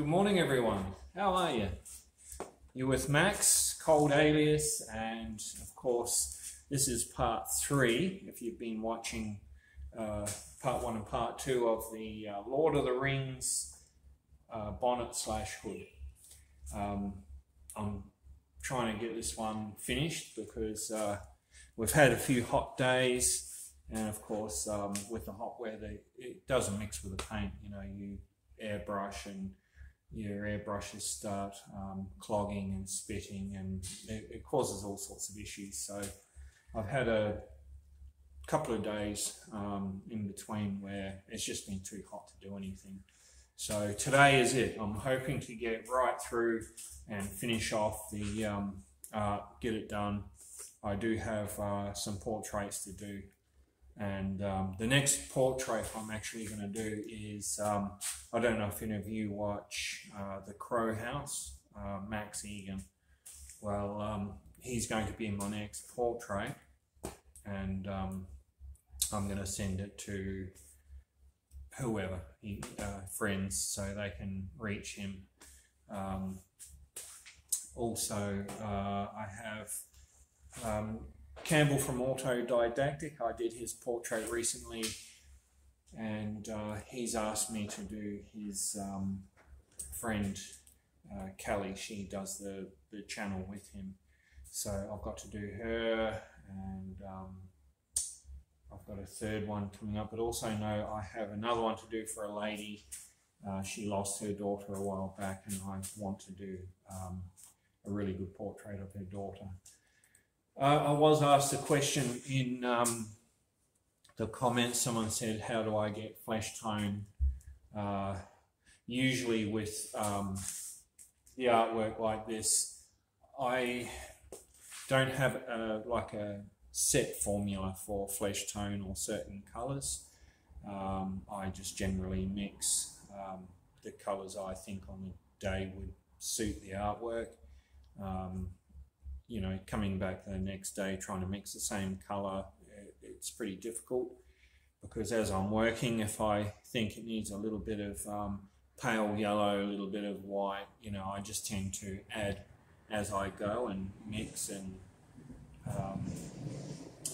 Good morning, everyone. How are you? You're with Max, Cold Alias, and of course, this is part 3. If you've been watching part 1 and part 2 of the Lord of the Rings Bonnet/Hood. I'm trying to get this one finished because we've had a few hot days, and of course, with the hot weather, it doesn't mix with the paint. You know, you airbrush and your airbrushes start clogging and spitting, and it causes all sorts of issues. So I've had a couple of days in between where it's just been too hot to do anything. So today is it. I'm hoping to get it right through and finish off the get it done. I do have some portraits to do, and the next portrait I'm actually going to do is, I don't know if any of you watch The Crow House, Max Egan. Well, he's going to be my next portrait, and I'm going to send it to whoever, friends, so they can reach him. Also, I have Campbell from Autodidactic. I did his portrait recently, and he's asked me to do his friend Kelly. She does the channel with him, so I've got to do her, and I've got a third one coming up, but also know I have another one to do for a lady. She lost her daughter a while back, and I want to do a really good portrait of her daughter. I was asked a question in the comments. Someone said, how do I get flesh tone? Usually with the artwork like this, I don't have like a set formula for flesh tone or certain colours. I just generally mix the colours I think on the day would suit the artwork. You know, coming back the next day trying to mix the same colour, it's pretty difficult, because as I'm working, if I think it needs a little bit of pale yellow, a little bit of white, you know, I just tend to add as I go and mix. And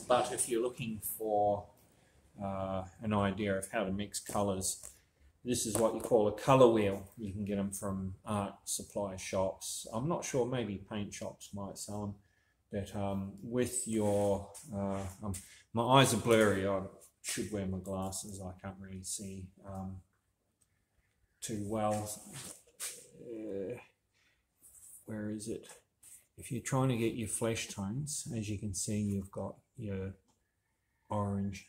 but if you're looking for an idea of how to mix colours, this is what you call a colour wheel. You can get them from art supply shops. I'm not sure, maybe paint shops might sell them. But with your, my eyes are blurry. I should wear my glasses. I can't really see too well. Where is it? If you're trying to get your flesh tones, as you can see, you've got your orange,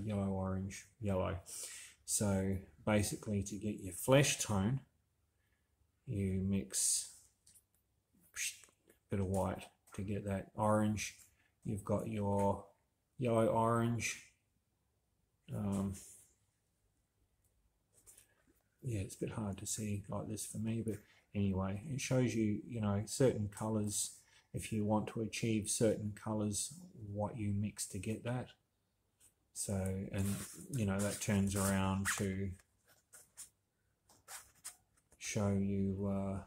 yellow, orange, yellow. So basically, to get your flesh tone, you mix a bit of white to get that orange. You've got your yellow orange. Yeah, it's a bit hard to see like this for me, but anyway, it shows you, you know, certain colours. If you want to achieve certain colours, what you mix to get that. So, and you know, that turns around to show you,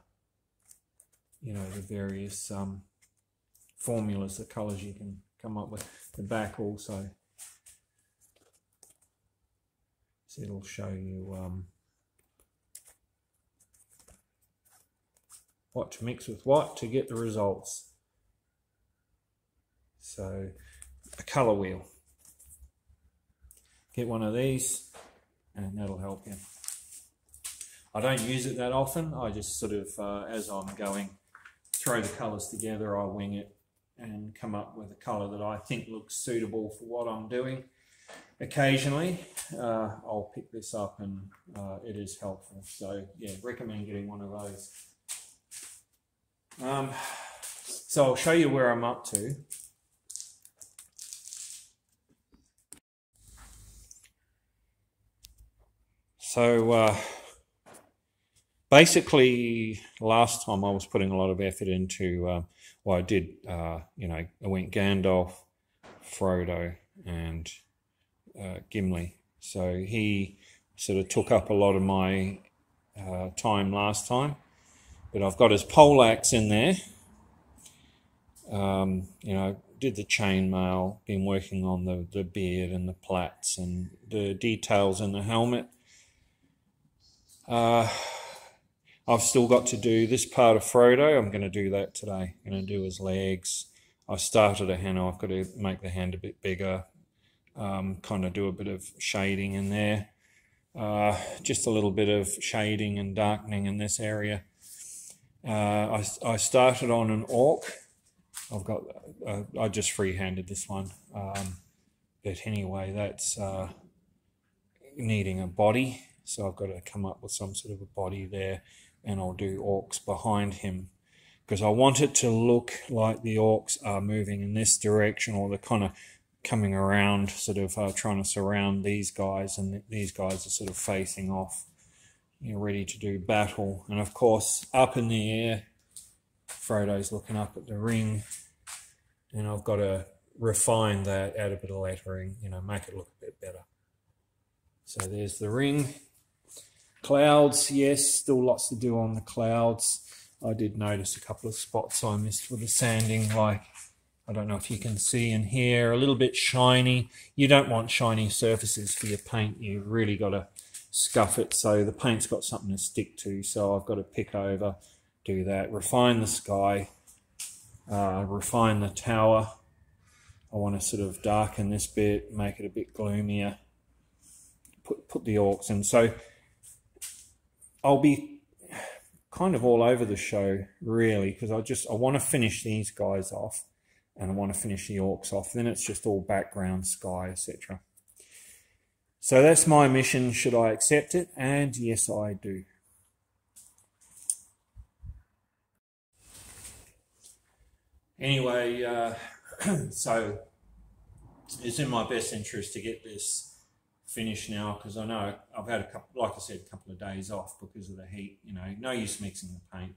you know, the various formulas, the colours you can come up with. The back also, so it'll show you what to mix with what to get the results. So, a colour wheel. Get one of these, and that'll help you. I don't use it that often. I just sort of, as I'm going, throw the colours together, I wing it and come up with a colour that I think looks suitable for what I'm doing. Occasionally, I'll pick this up, and it is helpful. So yeah, recommend getting one of those. So I'll show you where I'm up to. So basically, last time I was putting a lot of effort into, well, I did, you know, I went Gandalf, Frodo, and Gimli. So he sort of took up a lot of my time last time. But I've got his poleaxe in there. You know, did the chainmail, been working on the beard and the plaits and the details in the helmet. I've still got to do this part of Frodo. I'm going to do that today. I'm going to do his legs. I started a hand. I've got to make the hand a bit bigger. Kind of do a bit of shading in there. Just a little bit of shading and darkening in this area. I started on an orc. I just freehanded this one. But anyway, that's needing a body. So I've got to come up with some sort of a body there, and I'll do orcs behind him because I want it to look like the orcs are moving in this direction, or they're kind of coming around, sort of trying to surround these guys, and these guys are sort of facing off, you know, ready to do battle. And of course, up in the air, Frodo's looking up at the ring, and I've got to refine that, add a bit of lettering, you know, make it look a bit better. So there's the ring. Clouds, yes, still lots to do on the clouds. I did notice a couple of spots I missed with the sanding, like, I don't know if you can see in here, a little bit shiny. You don't want shiny surfaces for your paint. You really got to scuff it so the paint's got something to stick to. So I've got to pick over, do that, refine the sky, refine the tower. I want to sort of darken this bit, make it a bit gloomier, put the orcs in. So I'll be kind of all over the show, really, because I want to finish these guys off, and I want to finish the orcs off. Then it's just all background, sky, etc. So that's my mission. Should I accept it? And yes, I do. Anyway, so it's in my best interest to get this finished now, because I know I've had a couple, like I said, a couple of days off because of the heat. You know, no use mixing the paint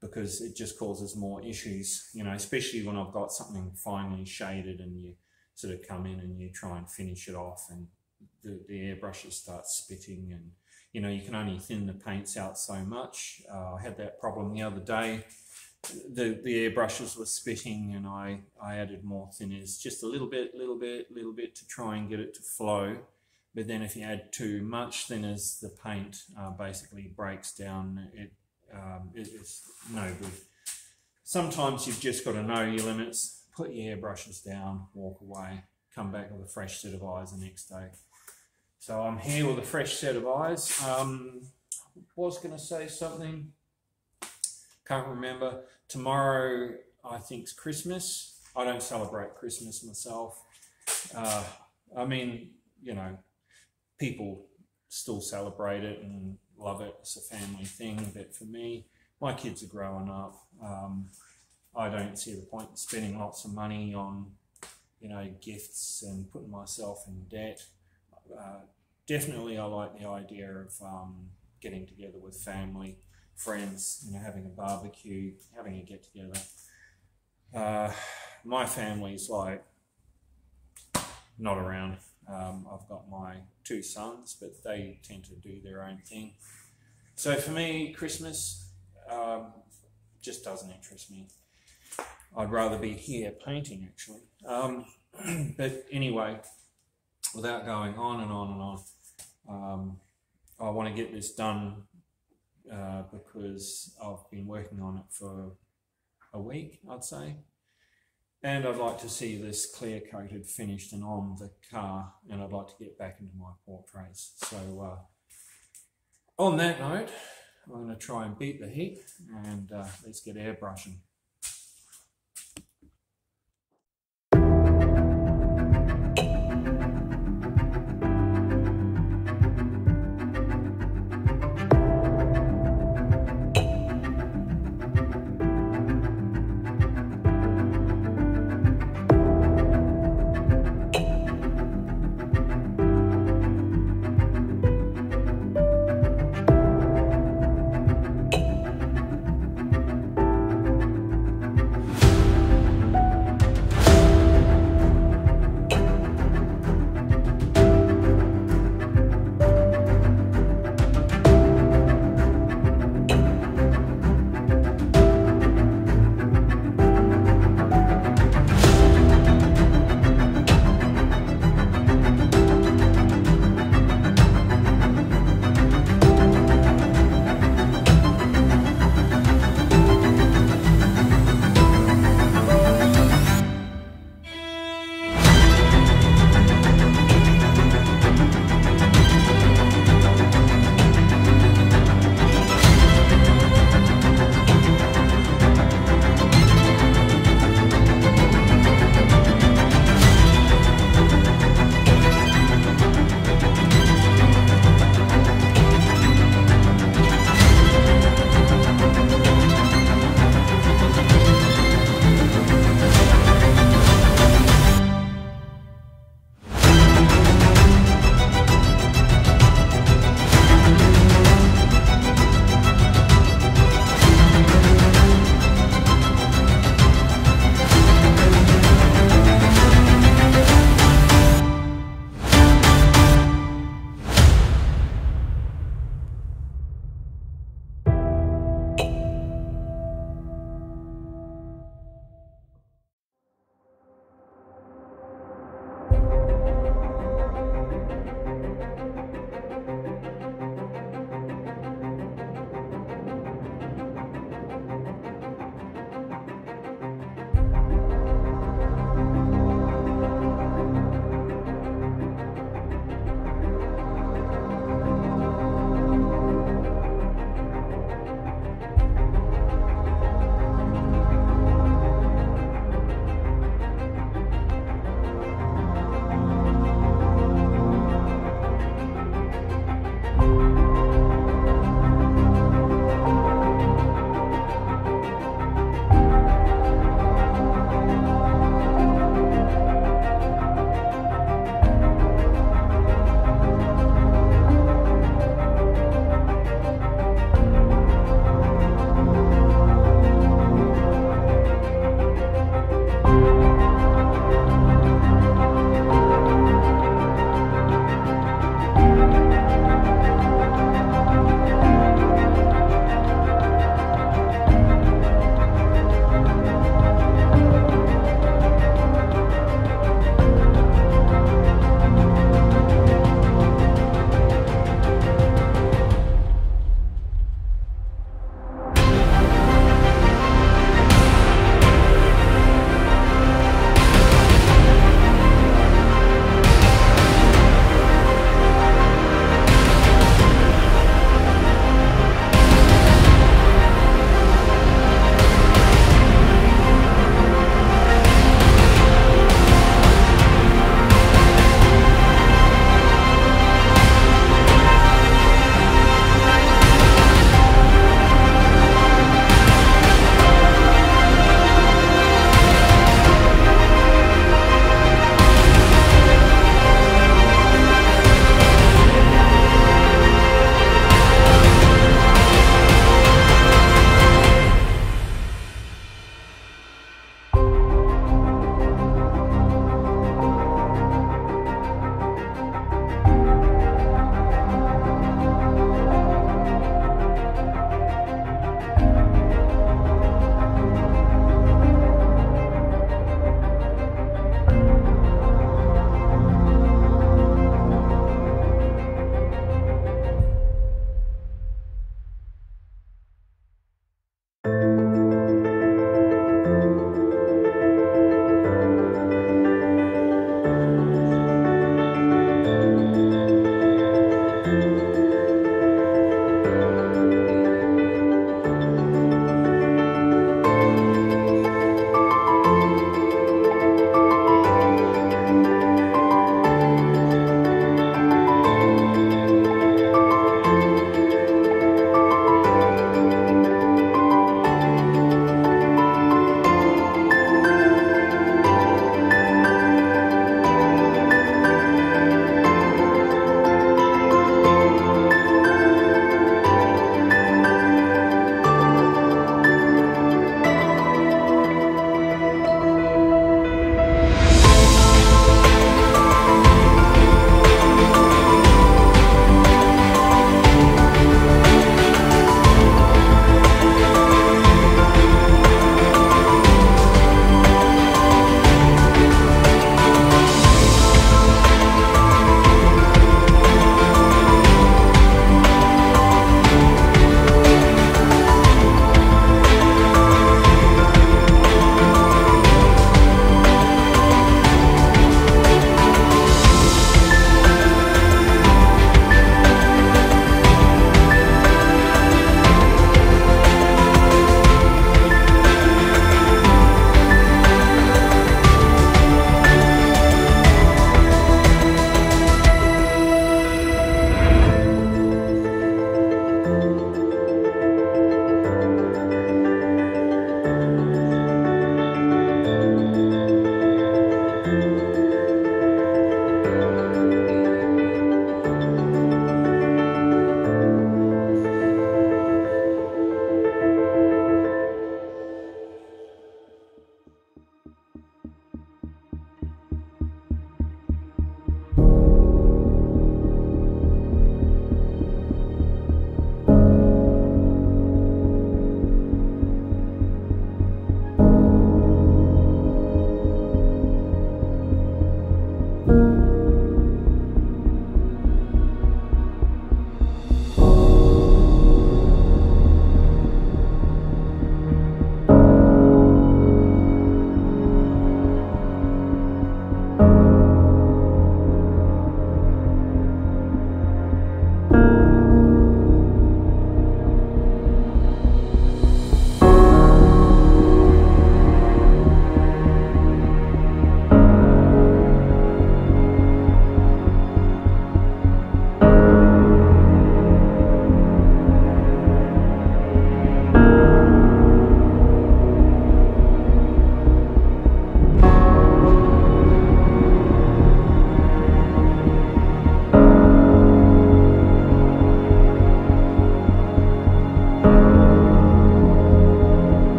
because it just causes more issues, you know, especially when I've got something finely shaded and you sort of come in and you try and finish it off, and the airbrushes start spitting, and you know, you can only thin the paints out so much. I had that problem the other day. The airbrushes were spitting, and I added more thinners, just a little bit to try and get it to flow. But then if you add too much thinners, the paint basically breaks down. It's no good. Sometimes you've just got to know your limits, put your airbrushes down, walk away, come back with a fresh set of eyes the next day. So I'm here with a fresh set of eyes. Was going to say something, can't remember. Tomorrow I think's Christmas. I don't celebrate Christmas myself. I mean, you know, people still celebrate it and love it. It's a family thing, but for me, my kids are growing up. I don't see the point in spending lots of money on, you know, gifts and putting myself in debt. Definitely I like the idea of getting together with family, friends, you know, having a barbecue, having a get together. My family's like not around. I've got my 2 sons, but they tend to do their own thing. So for me, Christmas just doesn't interest me. I'd rather be here painting, actually. But anyway, without going on and on and on, I want to get this done because I've been working on it for a week, I'd say. And I'd like to see this clear-coated, finished and on the car, and I'd like to get back into my portraits. So on that note, I'm going to try and beat the heat, and let's get airbrushing.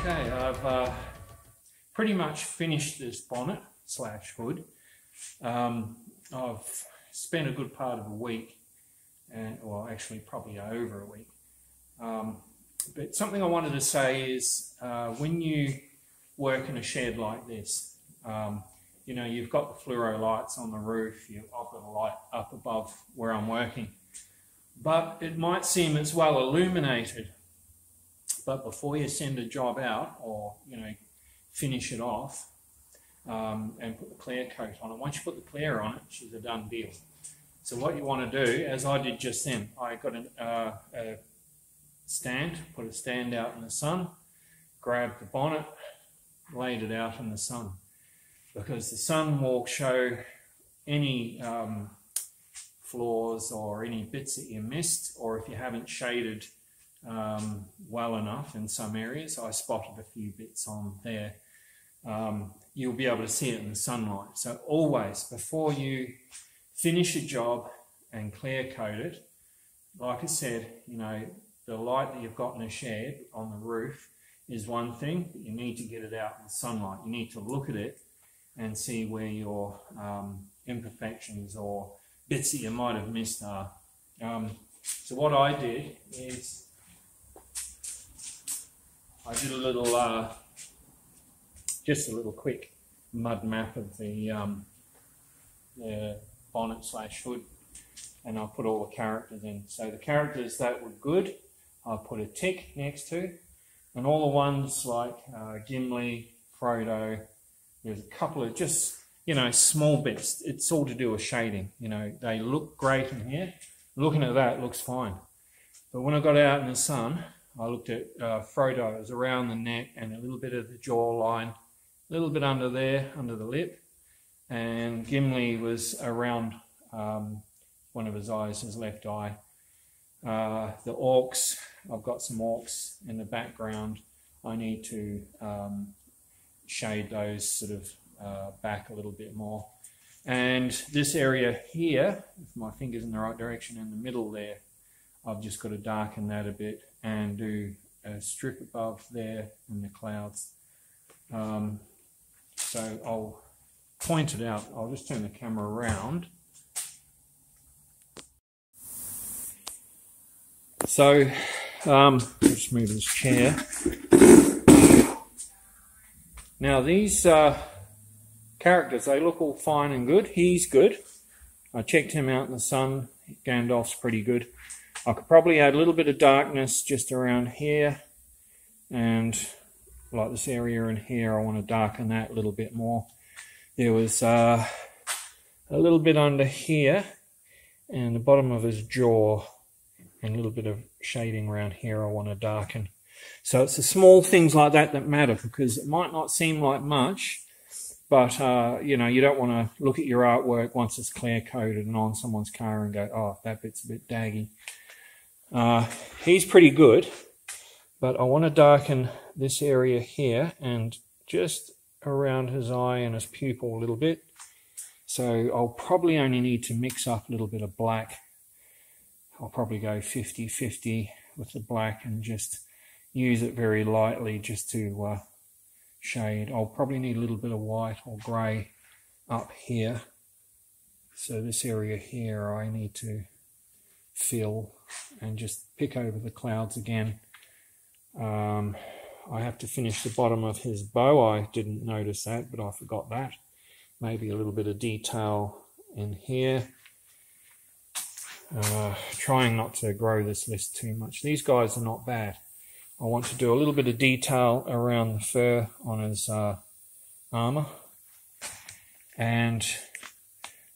Okay, I've pretty much finished this bonnet slash hood. I've spent a good part of a week, well actually probably over a week. But something I wanted to say is when you work in a shed like this, you know, you've got the fluoro lights on the roof, I've got a light up above where I'm working, but it might seem it's well illuminated. But before you send a job out, or you know, finish it off and put the clear coat on it, once you put the clear on it, it's a done deal. So what you want to do, as I did just then, I got a stand, put a stand out in the sun, grabbed the bonnet, laid it out in the sun, because the sun will show any flaws or any bits that you missed, or if you haven't shaded well enough in some areas. I spotted a few bits on there. You'll be able to see it in the sunlight. So always, before you finish a job and clear coat it, like I said, you know, the light that you've got in a shed on the roof is one thing, but you need to get it out in the sunlight. You need to look at it and see where your imperfections or bits that you might have missed are. So what I did is I did a little, just a little quick mud map of the bonnet slash hood, and I put all the characters in. So the characters that were good, I put a tick next to, and all the ones like Gimli, Frodo, there's a couple of just, you know, small bits. It's all to do with shading. You know, they look great in here. Looking at that, it looks fine. But when I got out in the sun, I looked at Frodo. It was around the neck and a little bit of the jawline, a little bit under there, under the lip. And Gimli was around one of his eyes, his left eye. The orcs, I've got some orcs in the background. I need to shade those sort of back a little bit more. And this area here, if my finger's in the right direction, in the middle there, I've just got to darken that a bit and do a strip above there in the clouds. So I'll point it out. I'll just turn the camera around. So I'll just move this chair. Now these characters, they look all fine and good. He's good. I checked him out in the sun. Gandalf's pretty good. I could probably add a little bit of darkness just around here, and like this area in here, I want to darken that a little bit more. There was a little bit under here and the bottom of his jaw, and a little bit of shading around here I want to darken. So it's the small things like that that matter, because it might not seem like much, but you know, you don't want to look at your artwork once it's clear coated and on someone's car and go, oh, that bit's a bit daggy. He's pretty good, but I want to darken this area here and just around his eye and his pupil a little bit. So I'll probably only need to mix up a little bit of black. I'll probably go 50-50 with the black and just use it very lightly just to shade. I'll probably need a little bit of white or grey up here. So this area here I need to fill and just pick over the clouds again. I have to finish the bottom of his bow. I didn't notice that, but I forgot that. Maybe a little bit of detail in here. Trying not to grow this list too much. These guys are not bad. I want to do a little bit of detail around the fur on his armor. And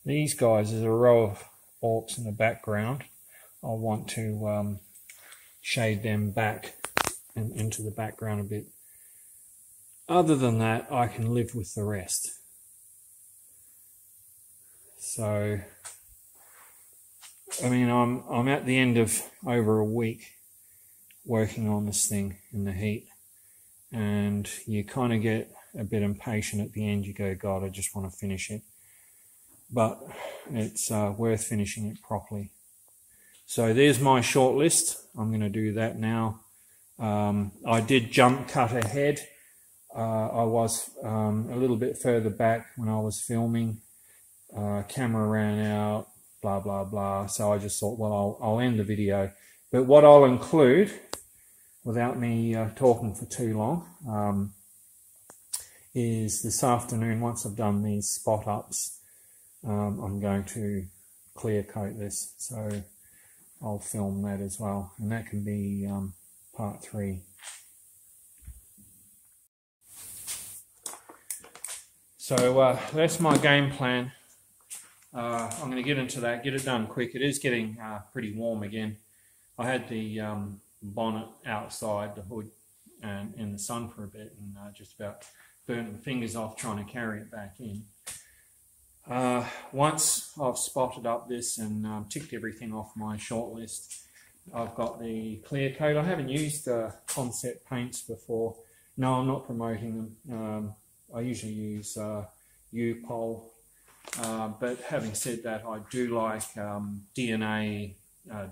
these guys, there's a row of orcs in the background. I want to shade them back and into the background a bit. Other than that, I can live with the rest. So, I mean, I'm at the end of over a week working on this thing in the heat, and you kind of get a bit impatient at the end. You go, God, I just want to finish it. But it's worth finishing it properly. So there's my short list. I'm going to do that now. I did jump cut ahead. I was a little bit further back when I was filming. Camera ran out, blah, blah, blah. So I just thought, well, I'll end the video. But what I'll include, without me talking for too long, is this afternoon, once I've done these spot ups, I'm going to clear coat this. So I'll film that as well. And that can be part 3. So that's my game plan. I'm going to get into that, get it done quick. It is getting pretty warm again. I had the bonnet outside, the hood, and in the sun for a bit, and just about burnt my fingers off trying to carry it back in. Once I've spotted up this and ticked everything off my shortlist, I've got the clear coat. I haven't used concept paints before. No, I'm not promoting them. I usually use U-Pol, but having said that, I do like DNA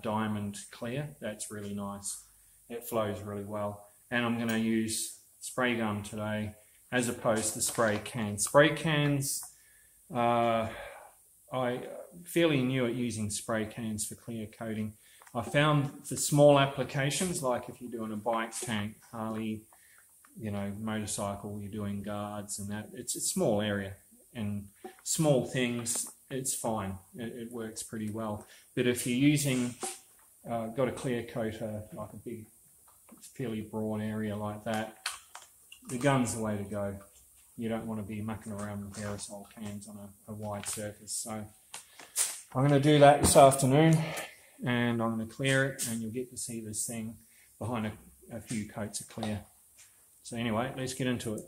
diamond clear. That's really nice. It flows really well. And I'm going to use spray gun today as opposed to spray cans. Spray cans, I'm fairly new at using spray cans for clear coating. I found for small applications, like if you're doing a bike tank, Harley, you know, motorcycle, you're doing guards and that, it's a small area and small things, it's fine. It works pretty well. But if you're using, got a clear coat, like a big, fairly broad area like that, the gun's the way to go. You don't want to be mucking around with aerosol cans on a wide surface. So I'm going to do that this afternoon, and I'm going to clear it, and you'll get to see this thing behind a few coats of clear. So anyway, let's get into it.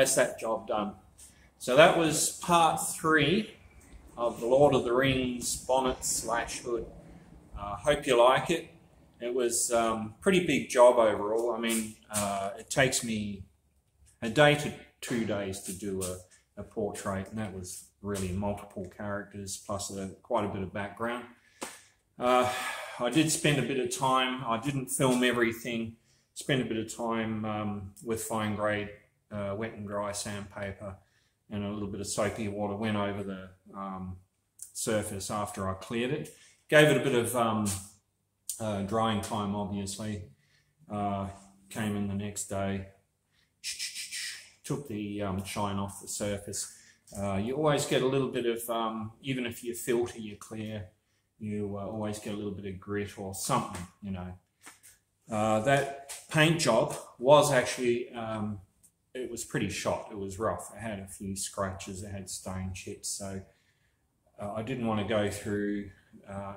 that's that job done. So that was part 3 of the Lord of the Rings Bonnet / Hood. Hope you like it. It was a pretty big job overall. I mean, it takes me a day to 2 days to do a portrait, and that was really multiple characters plus quite a bit of background. I did spend a bit of time, I didn't film everything, spent a bit of time with fine grade wet and dry sandpaper and a little bit of soapy water, went over the surface after I cleared it. Gave it a bit of drying time, obviously. Came in the next day, took the shine off the surface. You always get a little bit of, even if you filter your clear, you always get a little bit of grit or something, you know. That paint job was actually, it was pretty shot. It was rough. It had a few scratches. It had stone chips. So I didn't want to go through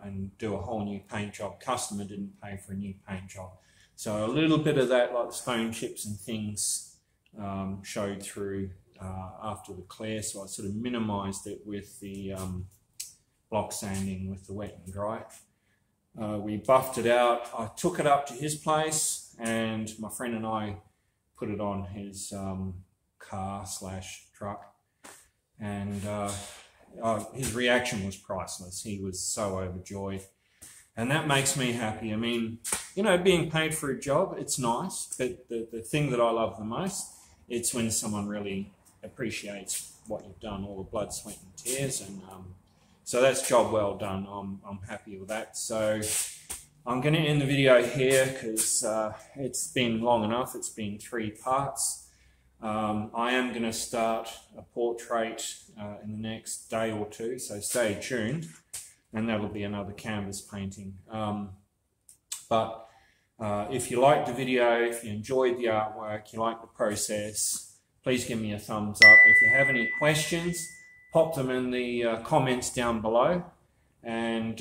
and do a whole new paint job. Customer didn't pay for a new paint job. So a little bit of that, like the stone chips and things, showed through after the clear. So I sort of minimized it with the block sanding with the wet and dry. We buffed it out. I took it up to his place, and my friend and I put it on his car / truck, and his reaction was priceless. He was so overjoyed, and that makes me happy. I mean, you know, being paid for a job, it's nice, but the thing that I love the most, it's when someone really appreciates what you've done, all the blood, sweat and tears, and so that's job well done. I'm happy with that. So I'm going to end the video here because it's been long enough. It's been 3 parts. I am going to start a portrait in the next day or 2, so stay tuned, and that'll be another canvas painting. But if you liked the video, if you enjoyed the artwork, you like the process, please give me a thumbs up. If you have any questions, pop them in the comments down below, and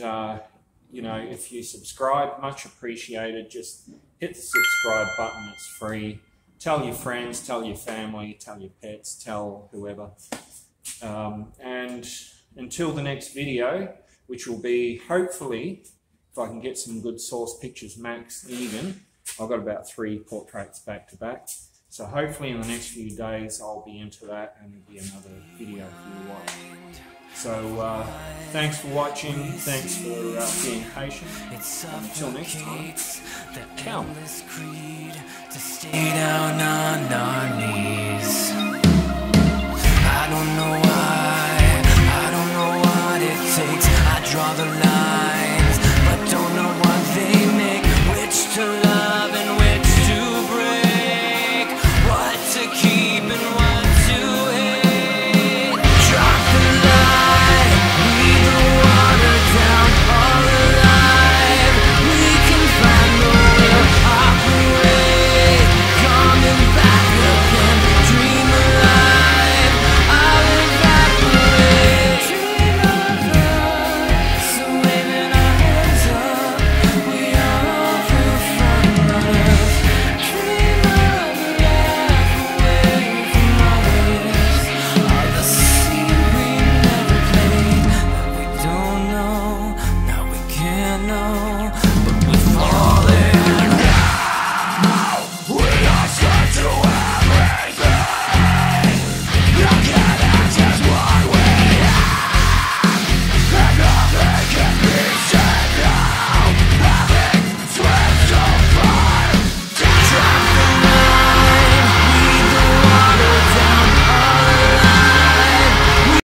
you know, if you subscribe, much appreciated. Just hit the subscribe button, it's free. Tell your friends, tell your family, tell your pets, tell whoever. And until the next video, which will be hopefully, if I can get some good source pictures, max even. I've got about 3 portraits back to back. So hopefully in the next few days I'll be into that, and there'll be another video for you to watch. So thanks for watching, thanks for being patient, and until next time, ciao.